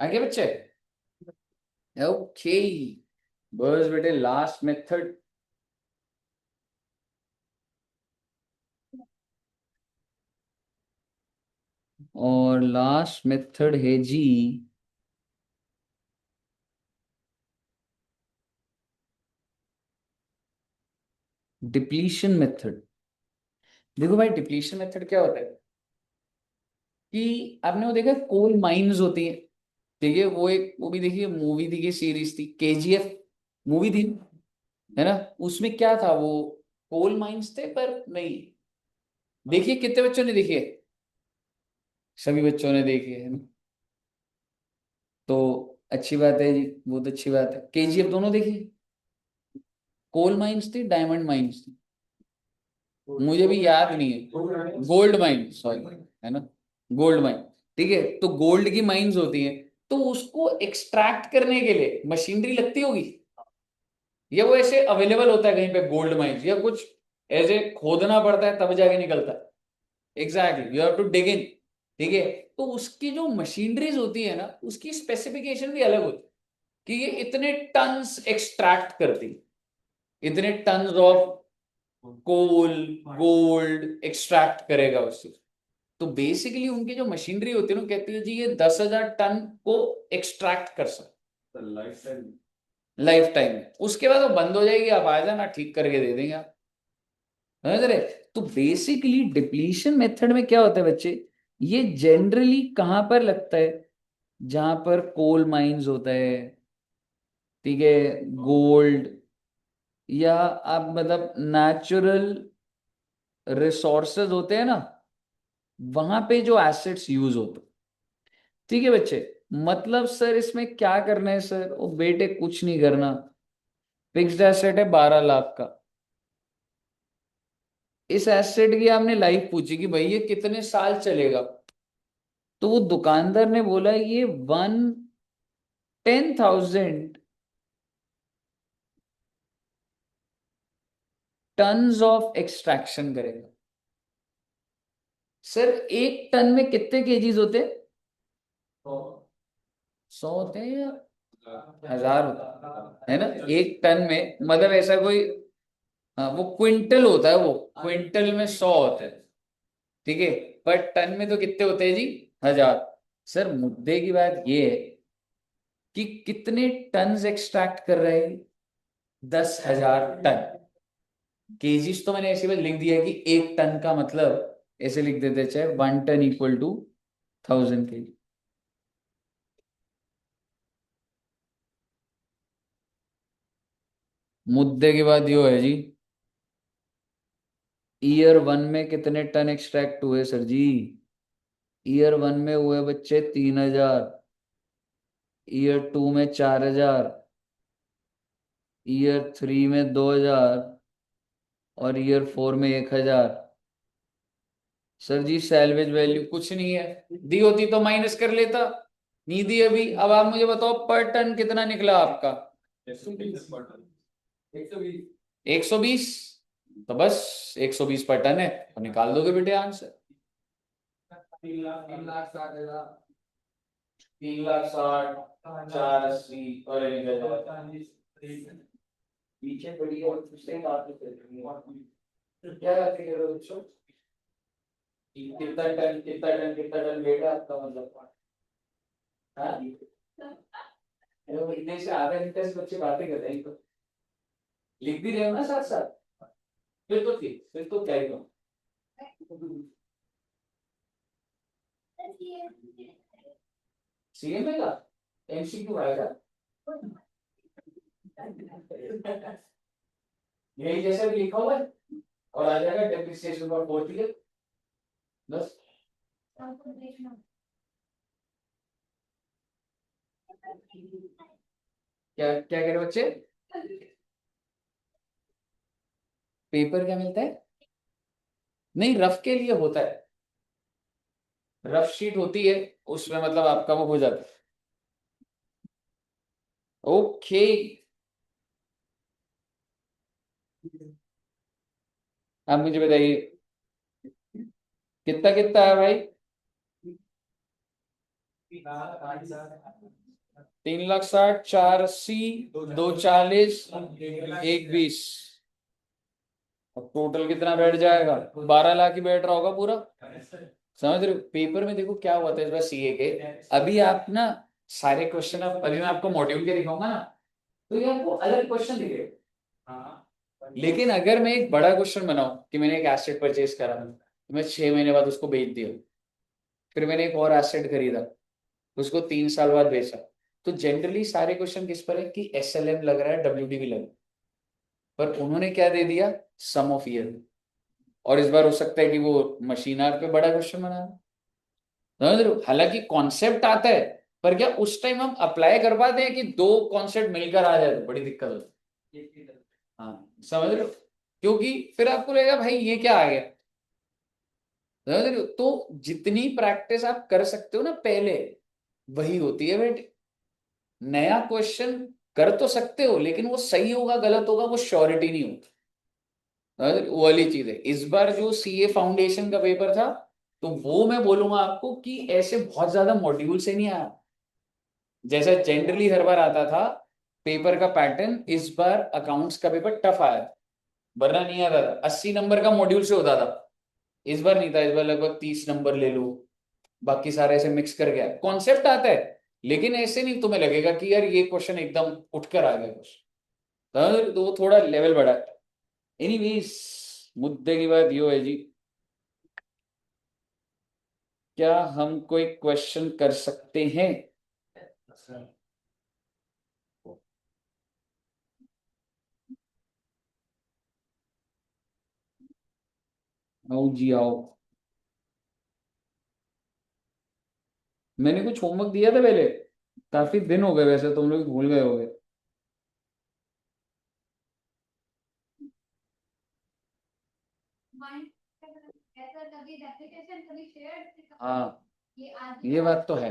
आगे बच्चे। ओके, बस बेटे लास्ट मेथड। और लास्ट मेथड है जी डिप्लीशन मेथड। देखो भाई, डिप्लीशन मेथड क्या होता है कि आपने वो देखा, कोल माइंस होती है। देखिए वो एक, वो भी देखिए मूवी थी, सीरीज थी, केजीएफ मूवी थी, है ना। उसमें क्या था, वो कोल माइंस थे, पर नहीं, देखिए कितने बच्चों ने देखी है? सभी बच्चों ने देखी है ना? तो अच्छी बात है जी, बहुत अच्छी बात है। केजीएफ दोनों देखी? कोल माइंस थी, डायमंड माइंस थी, मुझे भी याद नहीं है। गोल्ड माइन, सॉरी, है ना, गोल्ड माइन। ठीक है, तो गोल्ड की माइंस होती है, तो उसको एक्सट्रैक्ट करने के लिए मशीनरी लगती होगी, या वो ऐसे अवेलेबल होता है कहीं पे गोल्ड माइंस, या कुछ ऐसे खोदना पड़ता है तब जाके निकलता है? Exactly, you have to dig in. ठीक है, तो उसकी जो मशीनरीज होती है ना, उसकी स्पेसिफिकेशन भी अलग होती है, कि ये इतने टन्स एक्सट्रैक्ट करती है, इतने tons of coal, gold extract करेगा उससे। तो बेसिकली उनकी जो मशीनरी होती है ना, कहती है जी ये 10,000 टन को एक्सट्रैक्ट कर सकते लाइफ टाइम में। उसके बाद वो बंद हो जाएगी, आप आ जाना, ठीक करके दे देंगे आप, समझ रहे? तो बेसिकली डिप्लीशन मेथड में क्या होता है बच्चे, ये जनरली कहां पर लगता है? जहां पर कोल माइंस होता है, ठीक है, गोल्ड, या आप मतलब नेचुरल रिसोर्सेज होते हैं ना, वहां पे जो एसेट्स यूज होते हैं। ठीक है बच्चे, मतलब सर इसमें क्या करना है सर? ओ बेटे कुछ नहीं करना। फिक्स्ड एसेट है 12 लाख का। इस एसेट की आपने लाइफ पूछी कि भाई ये कितने साल चलेगा, तो वो दुकानदार ने बोला ये 10,000 टन्स ऑफ एक्सट्रैक्शन करेगा। सर एक टन में कितने केजीज होते हैं? 100 होते हैं या 1,000 होते हैं? है ना, एक टन में मतलब ऐसा कोई, हाँ वो क्विंटल होता है, वो क्विंटल में 100 होते हैं। ठीक है, पर टन में तो कितने होते हैं जी? 1,000। सर मुद्दे की बात ये है कि कितने टन्स एक्सट्रैक्ट कर रहे हैं? 10,000 टन। केजीज तो मैंने ऐसे बस लिख दिया कि एक टन का मतलब, ऐसे लिख देते चाहे 1 टन इक्वल टू 1,000 केजी। मुद्दे की बात यो है जी, ईयर 1 में कितने टन एक्सट्रैक्ट हुए सर जी? ईयर 1 में हुए बच्चे 3,000, ईयर 2 में 4,000, ईयर 3 में 2,000, और ईयर 4 में 1,000। सर जी सैलवेज वैल्यू कुछ नहीं है, दी होती तो माइनस कर लेता, नहीं दी अभी। अब आप मुझे बताओ पर टन कितना निकला आपका? 120, तो बस 120 पर टन है तो निकाल दोगे बेटे आंसर। 3,60,000, 480 और पीछे पड़ी है और पिछले बात तो क्या करते हैं बच्चों, कितना टन वेट है आपका, मतलब हाँ इतने से आधा घंटे से बच्चे बातें कर रहे हैं तो लिख भी रहे हो ना साथ साथ, फिर तो ठीक, फिर तो क्या ही करूं। सीएमए का एमसीक्यू आएगा यही जैसा भी लिखा हुआ है और आ जाएगा डेप्रिसिएशन फॉर 4th ईयर बस। क्या क्या कह रहे बच्चे, पेपर क्या मिलता है, नहीं रफ के लिए होता है, रफ शीट होती है उसमें मतलब आपका वो हो जाता है। ओके आप मुझे बताइए कितना कितना है भाई, 3,60,000, 480, 240, 120, अब टोटल कितना बैठ जाएगा, 12 लाख ही बैठ रहा होगा पूरा। समझ रहे हो पेपर में देखो क्या हुआ था इस बार सीए के, अभी आप ना सारे क्वेश्चन, अब अभी मैं आपको मॉड्यूल के दिखाऊंगा ना तो ये आपको अलग क्वेश्चन दिखेगा, लेकिन अगर मैं एक बड़ा क्वेश्चन बनाऊं कि मैंने एक एसेट परचेज करा तो मैं 6 महीने बाद उसको बेच दिया, फिर मैंने एक और एसेट खरीदा उसको 3 साल बाद बेचा, तो जनरली सारे क्वेश्चन किस पर है कि एसएलएम लग रहा है डब्ल्यूडीवी लग रहा है, पर उन्होंने क्या दे दिया सम ऑफ ईयर, और इस बार हो सकता है कि वो मशीन आर्ट पे बड़ा क्वेश्चन बना है। समझ रहे हो हालांकि कॉन्सेप्ट आता है, पर क्या उस टाइम हम अप्लाई कर पाते हैं कि दो कॉन्सेप्ट मिलकर आ जाए तो बड़ी दिक्कत होती है। हाँ समझ रहे हो, क्योंकि फिर आपको लगेगा भाई ये क्या आ गया, समझ रहे हो, तो जितनी प्रैक्टिस आप कर सकते हो ना पहले वही होती है बेटे, नया क्वेश्चन कर तो सकते हो लेकिन वो सही होगा गलत होगा वो श्योरिटी नहीं होती, वो वाली चीज है। इस बार जो सीए फाउंडेशन का पेपर था तो वो मैं बोलूंगा आपको कि ऐसे बहुत ज्यादा मॉड्यूल से नहीं आया, जैसा जनरली हर बार आता था पेपर का पैटर्न, इस बार अकाउंट्स का पेपर टफ आया, वरना नहीं आता था 80 नंबर का मॉड्यूल से होता था, इस बार नहीं था, इस बार लगभग 30 नंबर ले लो, बाकी सारे ऐसे मिक्स कर गया, कॉन्सेप्ट आता है लेकिन ऐसे नहीं तुम्हें लगेगा कि यार ये क्वेश्चन एकदम उठकर आ गया क्वेश्चन, तो वो थोड़ा लेवल बढ़ा। एनीवेज मुद्दे की बात यो है जी, क्या हम कोई क्वेश्चन कर सकते हैं, आओ जी आओ, मैंने कुछ होमवर्क दिया था पहले, काफी दिन हो गए वैसे तुम लोग भूल गए होगे। हाँ ये बात तो है,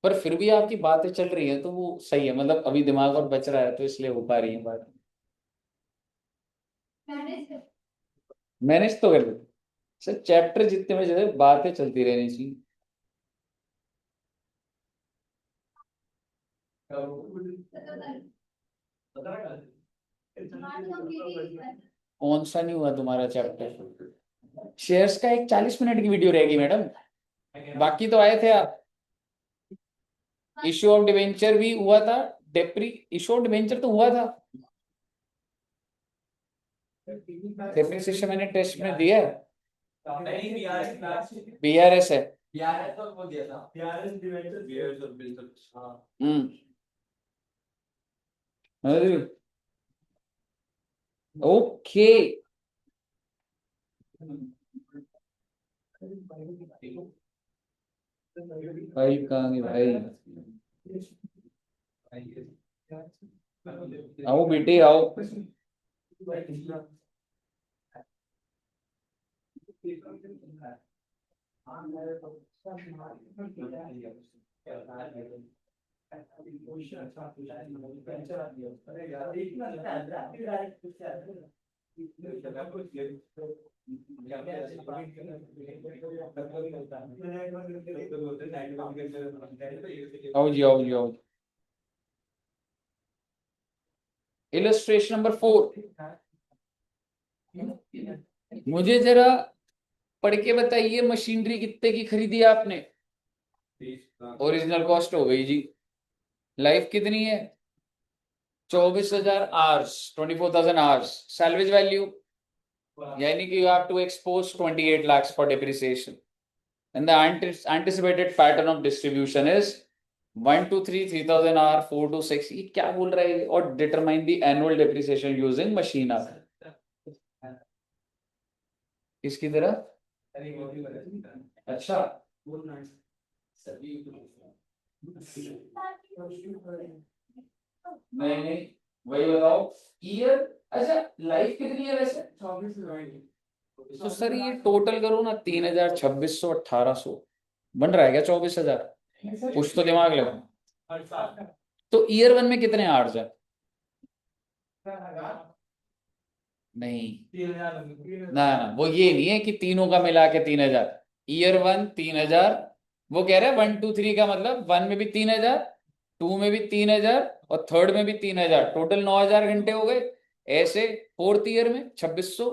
पर फिर भी आपकी बातें चल रही है तो वो सही है, मतलब अभी दिमाग और बच रहा है तो इसलिए हो पा रही है बात, मैनेज तो कर लेते सर, चैप्टर जितने में जैसे बातें चलती रहनी चाहिए। कौन सा नहीं हुआ तुम्हारा चैप्टर, शेयर्स का एक 40 मिनट की वीडियो रहेगी मैडम, बाकी तो आए थे आप, इश्यू ऑफ डिवेंचर भी हुआ था, डेप्री इश्यू ऑफ डिवेंचर तो हुआ था, डेप्रिसिएशन मैंने टेस्ट में दिया है, बीआरएस है, हम्म ओके, भाई कहाँ गए भाई, आओ बेटे आओ, आओ जी आओ जी आओ। इलस्ट्रेशन नंबर 4, मुझे जरा पढ़ के बताइए, मशीनरी कितने की खरीदी है आपने? ओरिजिनल कॉस्ट हो गई जी। लाइफ कितनी है? 24,000 आवर्स, 24,000 आवर्स। सैलवेज वैल्यू यानी कि you have to expose 28 lakhs फॉर depreciation and the anticipated pattern of distribution is 1 to 3 3,000 hour, 4 to 6, ये क्या बोल रहा है? और determine the annual depreciation using machine hour। किसकी तरह? अच्छा, नहीं नहीं, वही बताओ। ईयर, अच्छा लाइफ कितनी है वैसे? तो सर ये टोटल करो ना, 3,000, 2,600, 1,800 बन रहा है क्या 24,000? कुछ तो दिमाग लगा। तो ईयर 1 में कितने आवर्स है? नहीं ना ना, वो ये नहीं है कि तीनों का मिला के 3,000। ईयर 1 3,000, वो कह रहे हैं 1 2 3 का मतलब 1 में भी 3,000, 2 में भी 3,000 और थर्ड में भी 3,000, टोटल 9,000 घंटे हो गए। ऐसे फोर्थ ईयर में 2,600,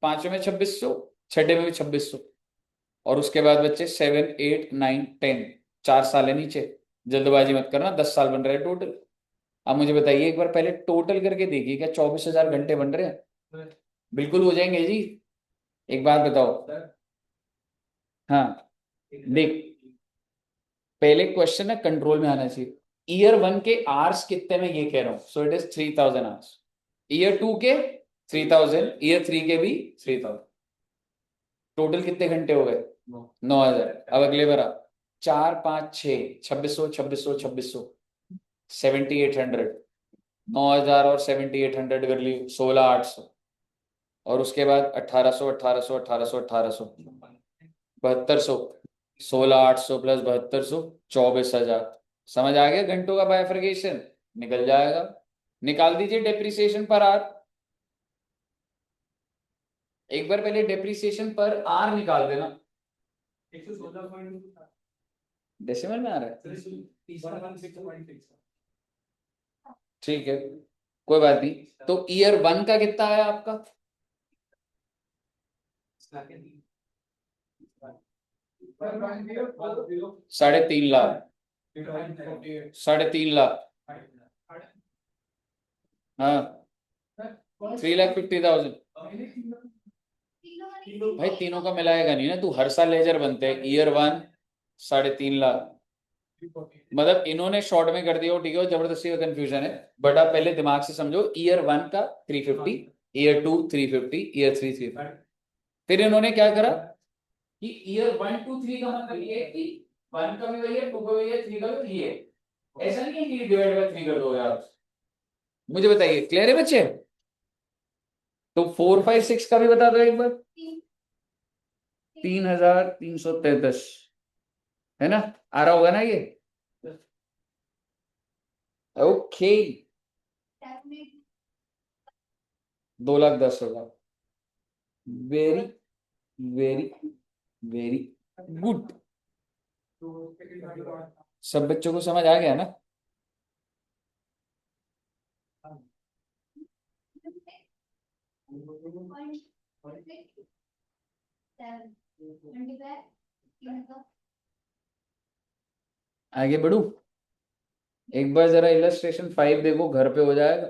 पांचवें में 2,600, छठे में भी 2,600, और उसके बाद बच्चे 7 8 9 10, 4 साल है नीचे। जल्दबाजी मत करना, 10 साल बन रहे हैं टोटल। अब मुझे बताइए एक बार पहले टोटल करके देखिए, क्या 24,000 घंटे बन रहे हैं? बिल्कुल हो जाएंगे जी। एक बात बताओ। हाँ, देख, पहले क्वेश्चन है कंट्रोल में आना चाहिए। ईयर 1 के आवर्स कितने में ये कह रहा हूं, so it is 3,000 hours. Year 2 के 3,000, ईयर 3 के भी 3,000। टोटल कितने घंटे हो गए? 9,000। अब अगले बार 4 5 6, 2,600 2,600 2,600, 7,800, 9,000 और 7,800 कर ली, 16,800, और उसके बाद 1,800 1,800 1,800 1,800, 7,200, 16,800 प्लस 7,200, 24,000। समझ आ गया घंटों का बाइफर्केशन? निकल जाएगा। निकाल दीजिए डेप्रिसिएशन पर आर। एक बार पहले डेप्रिसिएशन पर आर निकाल देना। डेसिमल में आ रहा है? ठीक है, कोई बात नहीं। तो ईयर 1 का कितना आया आपका? 3.5 लाख। 3.5 लाख। हाँ, 3,50,000। भाई तीनों का मिलाएगा नहीं ना तू, हर साल लेजर बनते हैं। ईयर 1 3.5 लाख, मतलब इन्होंने शॉर्ट में कर दिया हो, ठीक है, जबरदस्ती का कंफ्यूजन है। बट आप पहले दिमाग से समझो, ईयर 1 का 350, ईयर 2 350, ईयर 3 350। फिर इन्होंने क्या करा कि ईयर 1 2 3 का मतलब ये है कि 1 का भी वही है, 2 का भी वही है, 3 का भी ये है। ऐसा नहीं है कि डिवाइड बाय 3 कर दो यार। मुझे बताइए, क्लियर है बच्चे? तो 4 5 6 का भी बता दो एक बार। 3,333 है ना? आ रहा होगा ना ये? Okay, 2,10,000। Very very very good. सब बच्चों को समझ आ गया ना? आगे बढ़ू? एक बार जरा इलस्ट्रेशन 5 देखो, घर पे हो जाएगा।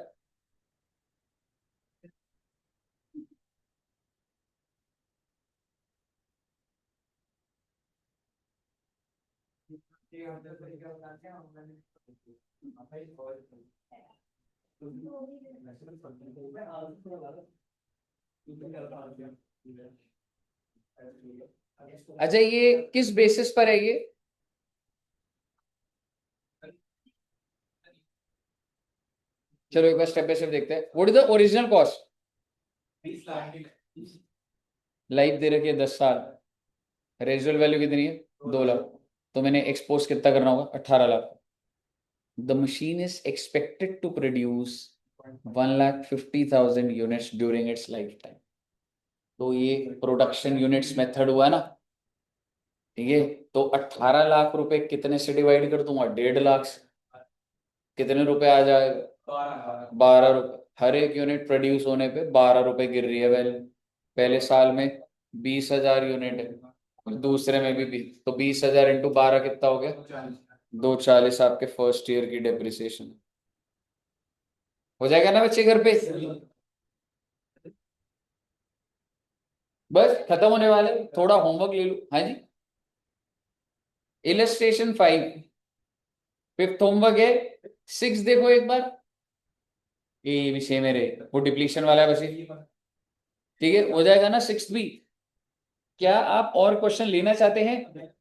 अच्छा, ये किस बेसिस पर है ये? चलो एक बार स्टेप बाय स्टेप देखते हैं। What is the original cost? Life दे रखी है 10 साल। रेजिडुअल वैल्यू कितनी है? 2 लाख। तो मैंने एक्सपोज कितना करना होगा? 18 lakh. The machine is expected to produce 1,50,000 units during its life time. तो ये प्रोडक्शन यूनिट्स मेथड हुआ ना, ठीक है। तो 18 लाख रुपए कितने से डिवाइड कर दूंगा? 1.5 लाख से। कितने रुपए आ जाएगा? 12 रुपए। हर एक यूनिट प्रोड्यूस होने पे 12 रुपए गिर रही है वैल्यू। पहले साल में 20,000 यूनिट है, दूसरे में भी 20, तो 20,000 इंटू 12 कितना हो गया? 240 आपके फर्स्ट ईयर की डेप्रिसिएशन। हो जाएगा ना बच्चे घर पे? बस खत्म होने वाले, थोड़ा होमवर्क ले लो। हाँ जी, इलस्ट्रेशन 5, फिफ्थ होमवर्क है। 6 देखो एक बार, ये विषय मेरे वो डिप्लीशन वाला है बस। ठीक है, हो जाएगा ना 6 भी? क्या आप और क्वेश्चन लेना चाहते हैं?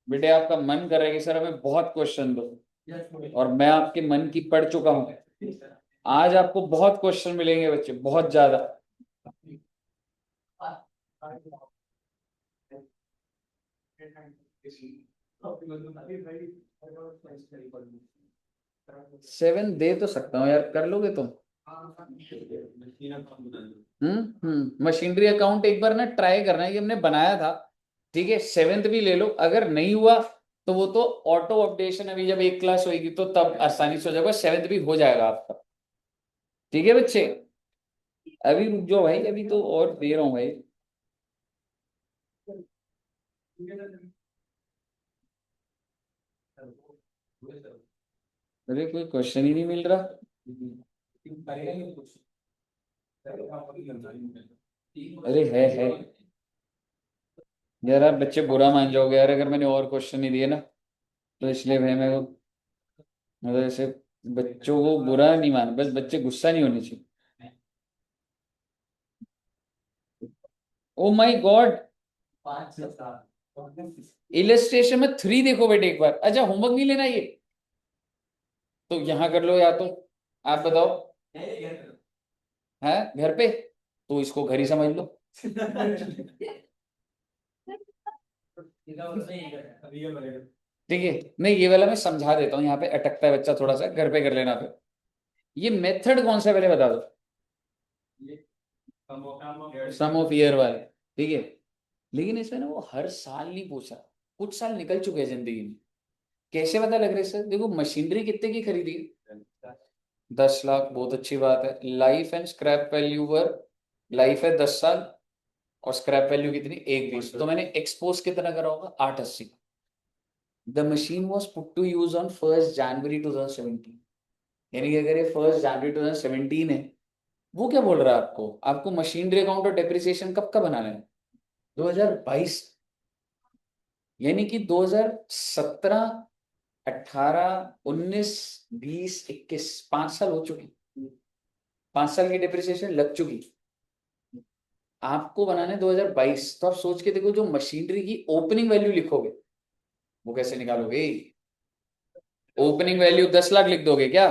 बेटे आपका मन कर रहा है कि सर हमें बहुत क्वेश्चन दो, और मैं आपके मन की पढ़ चुका हूं। आज आपको बहुत क्वेश्चन मिलेंगे बच्चे, बहुत ज्यादा। 7 दे तो सकता हूँ यार, कर लोगे तुम? मशीनरी अकाउंट एक बार ना ट्राई करना है, कि हमने बनाया था। ठीक है, 7th भी ले लो, अगर नहीं हुआ तो वो तो ऑटो अपडेशन, अभी जब एक क्लास होगी तो तब आसानी से हो जाएगा। 7th भी हो जाएगा आपका। ठीक है बच्चे, अभी रुक जाओ भाई, अभी तो और दे रहा हूँ भाई। अरे कोई क्वेश्चन ही नहीं मिल रहा। अरे है यार, आप बच्चे बुरा मान जाओगे यार अगर मैंने और क्वेश्चन नहीं दिए ना, तो इसलिए भाई मैं मतलब ऐसे बच्चों को बुरा नहीं मान, बस बच्चे गुस्सा नहीं होने चाहिए। ओ माय गॉड, इलस्ट्रेशन में 3 देखो बेटे एक बार। अच्छा होमवर्क नहीं लेना ये, तो यहाँ कर लो या तो। आप बताओ। है घर पे, तो इसको घर ही समझ लो। ठीक है, नहीं ये वाला मैं समझा देता हूँ, यहाँ पे अटकता है बच्चा थोड़ा सा, घर पे कर लेना फिर। ये मेथड कौन सा है पहले बता दो? सम ऑफ ईयर वाले, ठीक है। लेकिन इसमें ना वो हर साल नहीं पूछा, कुछ साल निकल चुके हैं जिंदगी में। कैसे पता लग रहा है सर? देखो मशीनरी कितने की खरीदी है? 10 लाख, बहुत अच्छी बात है। Life and scrap value were, life है 10 साल, और स्क्रैप वैल्यू कितनी? 1,20। तो मैंने एक्सपोज कितना करा होगा? 880। The machine was put to use on 1 January 2017। यानी कि अगर ये 1 जनवरी 2017 है, वो क्या बोल रहा है आपको? आपको मशीनरी अकाउंट और डेप्रिसिएशन कब का बनाना है? 2022। यानी कि 2017, 18, 19, 20, 21, 5 साल हो चुके। 5 साल की डिप्रिसिएशन लग चुकी। आपको बनाने 2022, तो आप सोच के देखो, जो मशीनरी की ओपनिंग वैल्यू लिखोगे वो कैसे निकालोगे? ओपनिंग वैल्यू 10 लाख लिख दोगे क्या?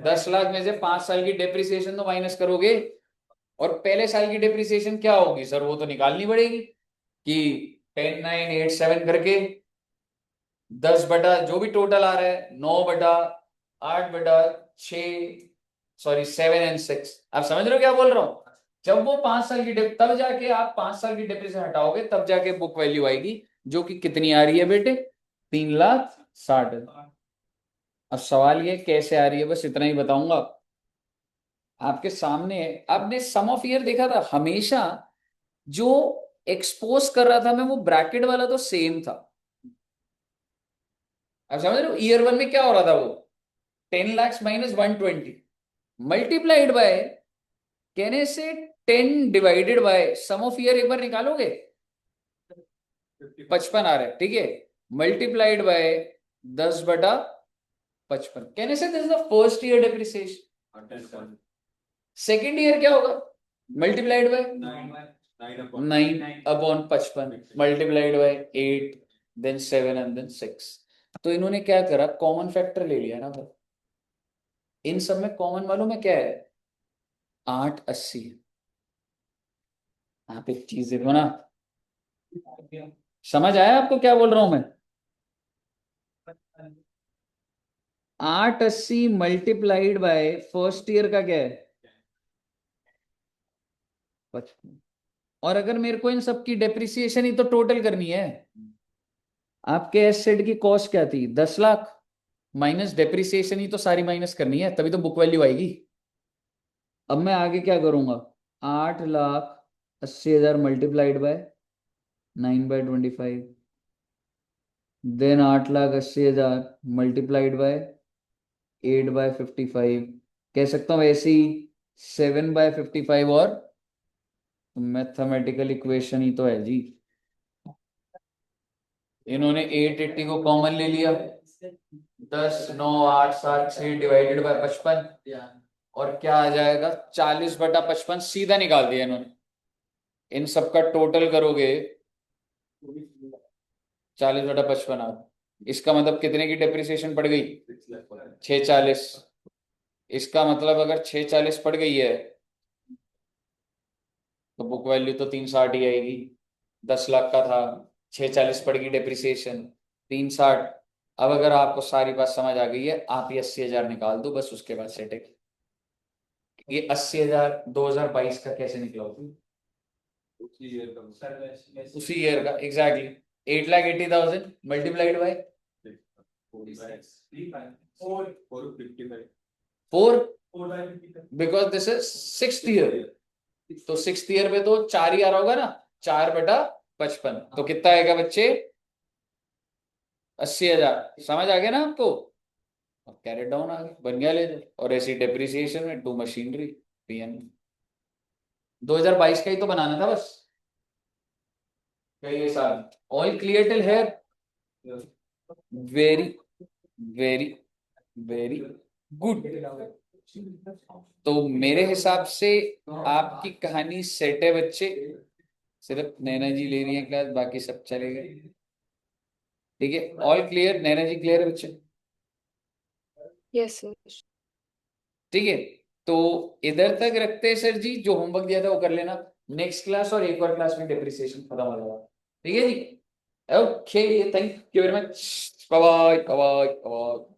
10 लाख में से 5 साल की डेप्रिसिएशन तो माइनस करोगे, और पहले साल की डेप्रिसिएशन क्या होगी सर? वो तो निकालनी पड़ेगी, कि 10, 9, 8, 7 करके 10 बटा जो भी टोटल आ रहा है, 9/8/6, सॉरी 7 और 6। आप समझ रहे हो क्या बोल रहा हूँ? जब वो 5 साल की डिप, तब जाके आप 5 साल की डिप्रिसिएशन हटाओगे, तब जाके बुक वैल्यू आएगी, जो कि कितनी आ रही है बेटे? 3,60,000। अब सवाल ये कैसे आ रही है, बस इतना ही बताऊंगा आपके सामने है। आपने सम ऑफ ईयर देखा था हमेशा, जो एक्सपोज कर रहा था मैं, वो ब्रैकेट वाला तो सेम था। आप समझ रहे हो? ईयर 1 में क्या हो रहा था? वो 10 लाख माइनस 120 मल्टीप्लाइड बाय, कहने से 10 divided by sum of year, एक बार निकालोगे 55 आ रहा है, ठीक है। मल्टीप्लाइड बाय 10/55, कहने से this is the first year depreciation. Second year क्या होगा? Multiplied by 9/55, multiplied by 8, then 7 and then 6। तो इन्होंने क्या करा? कॉमन फैक्टर ले लिया ना भाई। इन सब में कॉमन मालूम है क्या है? 880। आप एक चीज देखो ना, समझ आया आपको क्या बोल रहा हूं मैं? 880 मल्टीप्लाइड बाय फर्स्ट ईयर का क्या है 55। और अगर मेरे को इन सबकी डेप्रिसिएशन ही तो टोटल करनी है, आपके एसेट की कॉस्ट क्या थी 10 लाख, माइनस डेप्रिसिएशन ही तो सारी माइनस करनी है, तभी तो बुक वैल्यू आएगी। अब मैं आगे क्या करूंगा, 8,80,000 multiplied by 9/25, then 8,80,000 multiplied by 8/55, कह सकता हूँ ऐसे ही 7/55, और मैथमेटिकल इक्वेशन ही तो है जी। इन्होंने 880 को कॉमन ले लिया, 10, 9, 8, 7, 6 डिवाइडेड बाय 55, और क्या आ जाएगा 40/55 सीधा निकाल दिया इन्होंने। इन सबका टोटल करोगे 40/55 आ, इसका मतलब कितने की डेप्रिसिएशन पड़ गई 640। इसका मतलब अगर 640 पड़ गई है तो बुक वैल्यू तो 360 ही आएगी। 10 लाख का था, 640 पड़ गई डेप्रिसिएशन, 360। अब अगर आपको सारी बात समझ आ गई है, आप ये 80,000 निकाल दो बस, उसके बाद सेट है। ये 80,000 2022 का कैसे निकला होगा, उसी ईयर का exactly. 8,80,000 multiplied bye 4, because this is sixth year. तो सिक्स्थ ईयर में तो 4 ही आ रहा होगा ना, 4/55, तो कितना आएगा बच्चे 80,000। समझ आ गया ना आपको। कैरेट डाउन आ गया, बन गया ले दो, और ऐसी डेप्रिसिएशन में टू मशीनरी पीएन। 2022 का ही तो बनाना था बस, कई साल। ऑल क्लियर टिल है, वेरी वेरी वेरी गुड। तो मेरे हिसाब से आपकी कहानी सेट है बच्चे, सिर्फ नैना जी ले रही है क्लास, बाकी सब चलेगा। ठीक है, ऑल क्लियर, नैना जी क्लियर है बच्चे। Yes sir. ठीक है, तो इधर तक रखते हैं सर जी, जो होमवर्क दिया था वो कर लेना। नेक्स्ट क्लास और एक और क्लास में डेप्रिसिएशन खत्म हो जाएगा। ठीक है जी, okay, thank you very much, bye bye bye bye.